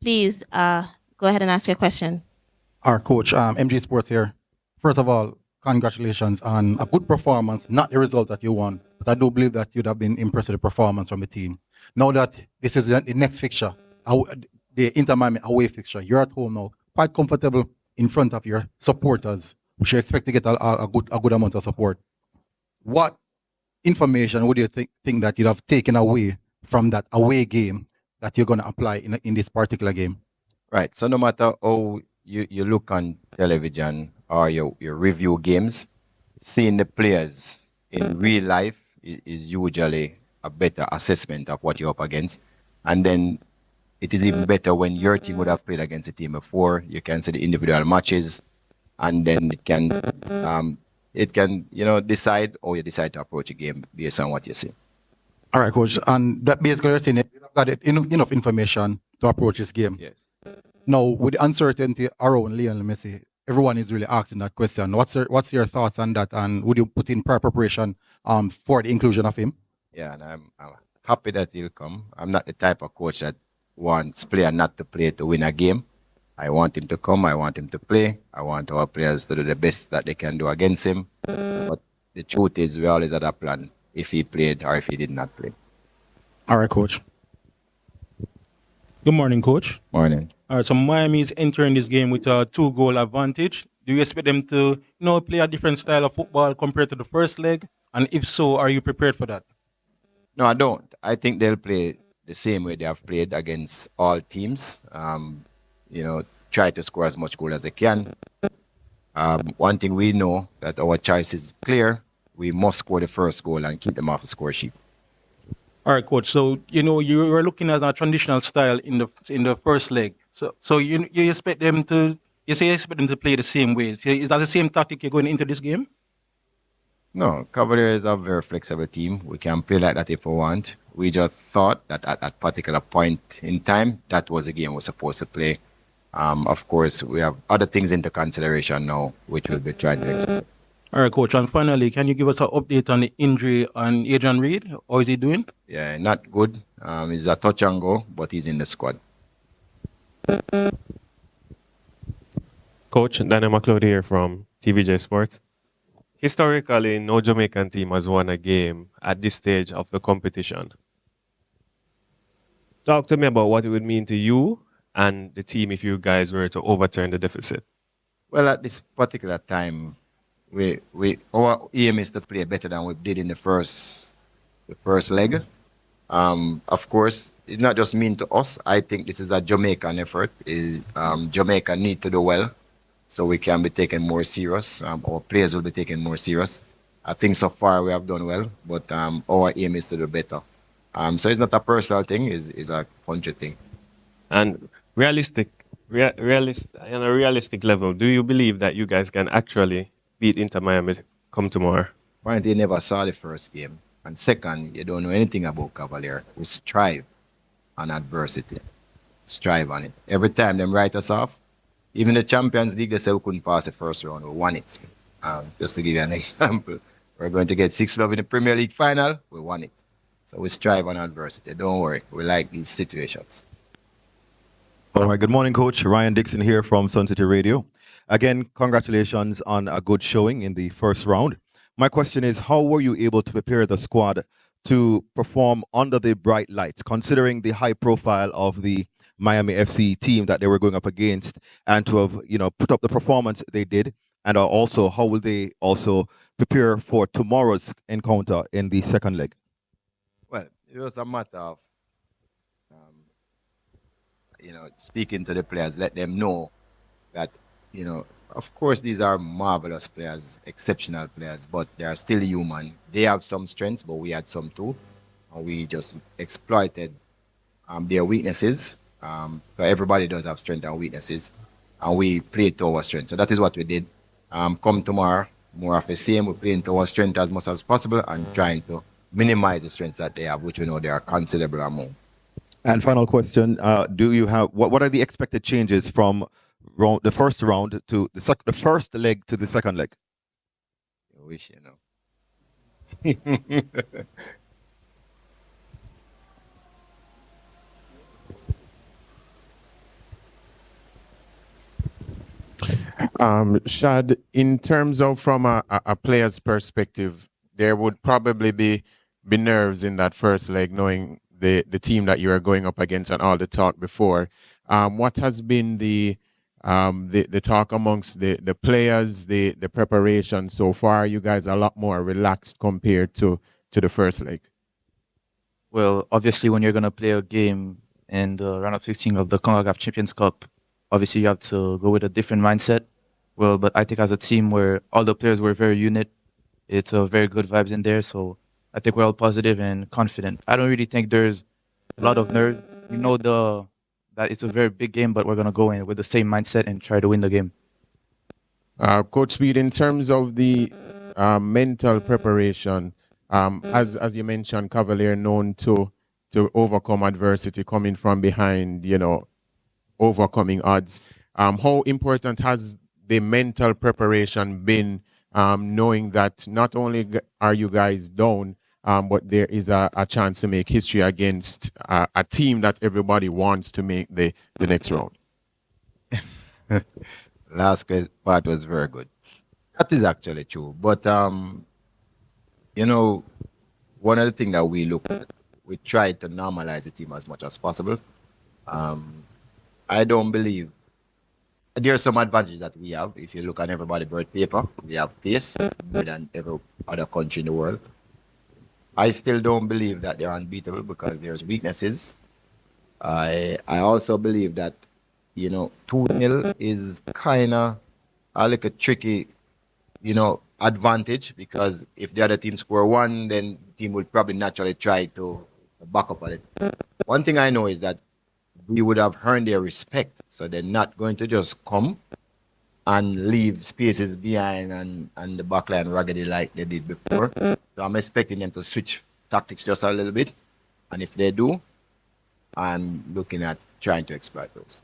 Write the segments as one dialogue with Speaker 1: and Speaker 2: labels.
Speaker 1: Please go ahead and ask your question.
Speaker 2: Our coach, MG Sports here. First of all, congratulations on a good performance, not the result that you won, but I do believe that you'd have been impressed with the performance from the team. Now that this is the next fixture, the Inter Miami away fixture, you're at home now, quite comfortable in front of your supporters, which you expect to get a good amount of support. What information would you think that you'd have taken away from that away game that you're going to apply in this particular game?
Speaker 3: Right. So no matter how you look on television or you review games, seeing the players in real life is usually a better assessment of what you're up against. And then it is even better when your team would have played against a team before. You can see the individual matches, and then it can decide or you decide to approach a game based on what you see.
Speaker 2: All right, coach. And that basically you're saying you've got enough information to approach this game.
Speaker 3: Yes.
Speaker 2: Now, with the uncertainty around Lionel Messi, everyone is really asking that question. What's your thoughts on that? And would you put in prior preparation for the inclusion of him?
Speaker 3: Yeah, and I'm happy that he'll come. I'm not the type of coach that wants player not to play to win a game. I want him to come. I want him to play. I want our players to do the best that they can do against him. But the truth is, we always had a plan if he played or if he did not play.
Speaker 2: All right, coach.
Speaker 4: Good morning, coach.
Speaker 3: Morning.
Speaker 4: All right, so Miami is entering this game with a 2-goal advantage. Do you expect them to, play a different style of football compared to the first leg? And if so, are you prepared for that?
Speaker 3: No, I don't. I think they'll play the same way they have played against all teams. Try to score as much goal as they can. One thing we know that our choice is clear. We must score the first goal and keep them off the score sheet.
Speaker 4: All right, coach. So you were looking at a traditional style in the first leg. So you expect them to play the same way. So is that the same tactic you're going into this game?
Speaker 3: No, Cavaliers are a very flexible team. We can play like that if we want. We just thought that at that particular point in time, that was the game we're supposed to play. Of course, we have other things into consideration now, which we'll be trying to explain.
Speaker 4: All right, coach. And finally, can you give us an update on the injury on Adrian Reed? How is he doing?
Speaker 3: Yeah, not good. He's a touch and go, but he's in the squad.
Speaker 5: Coach Daniel McLeod here from TVJ Sports. Historically, no Jamaican team has won a game at this stage of the competition. Talk to me about what it would mean to you and the team if you guys were to overturn the deficit.
Speaker 3: Well, at this particular time, our aim is to play better than we did in the first leg. Of course, it's not just mean to us. I think this is a Jamaican effort. Jamaica need to do well, so we can be taken more serious. Our players will be taken more serious. I think so far we have done well, but our aim is to do better. So it's not a personal thing; it's a country thing.
Speaker 5: And on a realistic level, do you believe that you guys can actually beat Inter Miami come tomorrow?
Speaker 3: One, they never saw the first game, and second, you don't know anything about Cavalier. We strive on adversity, strive on it. Every time them write us off, even the Champions League, they say we couldn't pass the first round. We won it. Just to give you an example, we're going to get 6-love in the Premier League final. We won it. So we strive on adversity. Don't worry. We like these situations.
Speaker 6: All right. Good morning, Coach. Ryan Dixon here from Sun City Radio. Again, congratulations on a good showing in the first round. My question is, how were you able to prepare the squad to perform under the bright lights, considering the high profile of the Miami FC team that they were going up against, and to have put up the performance they did, and also how will they also prepare for tomorrow's encounter in the second leg?
Speaker 3: Well, it was a matter of speaking to the players, let them know that of course these are marvelous players, exceptional players, but they are still human. They have some strengths, but we had some too, and we just exploited their weaknesses. But everybody does have strengths and weaknesses, and we played to our strength. So that is what we did. Come tomorrow, more of the same. We play into our strength as much as possible and trying to minimize the strengths that they have, which we know they are considerable amount.
Speaker 6: And final question: do you have what are the expected changes from the first round to the first leg to the second leg?
Speaker 3: I wish
Speaker 7: Shad, in terms of from a player's perspective, there would probably be nerves in that first leg, knowing the team that you are going up against and all the talk before. What has been the talk amongst the players, the preparation so far? You guys are a lot more relaxed compared to the first leg.
Speaker 8: Well, obviously, when you're going to play a game in the round of 16 of the CONCACAF Champions Cup, obviously you have to go with a different mindset. Well, but I think as a team where all the players were very unit, it's a very good vibes in there. So I think we're all positive and confident. I don't really think there's a lot of nerves. We know that it's a very big game, but we're going to go in with the same mindset and try to win the game.
Speaker 7: Coach Speed, in terms of the mental preparation, as you mentioned, Cavalier known to overcome adversity, coming from behind, overcoming odds. How important has the mental preparation been, knowing that not only are you guys down, but there is a chance to make history against a team that everybody wants to make the next round?
Speaker 3: Last part was very good. That is actually true. But one of the things that we look at, we try to normalize the team as much as possible. I don't believe there are some advantages that we have. If you look at everybody bird paper, we have pace more than every other country in the world. I still don't believe that they're unbeatable because there's weaknesses. I also believe that 2-0 is kind of a little tricky, advantage, because if the other team score one, then the team would probably naturally try to back up on it. One thing I know is that we would have earned their respect, so they're not going to just come and leave spaces behind and the backline raggedy like they did before. So I'm expecting them to switch tactics just a little bit, and if they do, I'm looking at trying to exploit those.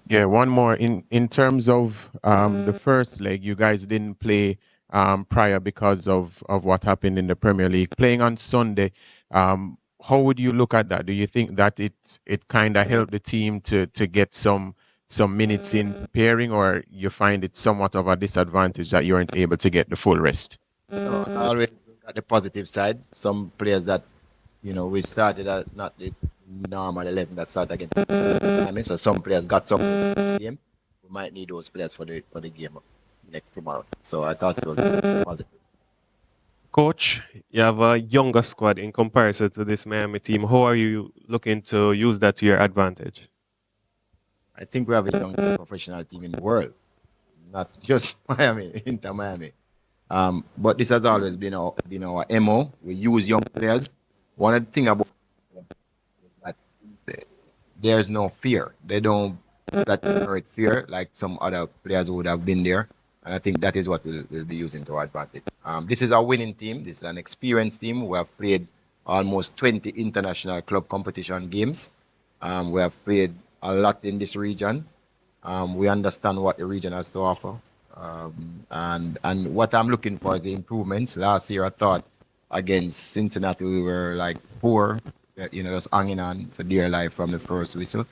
Speaker 7: Yeah, one more. In terms of the first leg, you guys didn't play prior because of what happened in the Premier League. Playing on Sunday, how would you look at that? Do you think that it kind of helped the team to get some minutes in preparing, or you find it somewhat of a disadvantage that you weren't able to get the full rest?
Speaker 3: No, I always look at the positive side. Some players that we started at not the normal 11 that start again. I mean, so some players got some game. We might need those players for the game next tomorrow. So I thought it was positive.
Speaker 5: Coach, you have a younger squad in comparison to this Miami team. How are you looking to use that to your advantage?
Speaker 3: I think we have a young professional team in the world, not just Miami, Inter Miami. But this has always been our MO. We use young players. One of the things about that, there's no fear. They don't generate fear like some other players would have been there. And I think that is what we'll be using to our advantage. This is a winning team. This is an experienced team. We have played almost 20 international club competition games. We have played a lot in this region. We understand what the region has to offer. And what I'm looking for is the improvements. Last year, I thought against Cincinnati, we were like poor, just hanging on for dear life from the first whistle.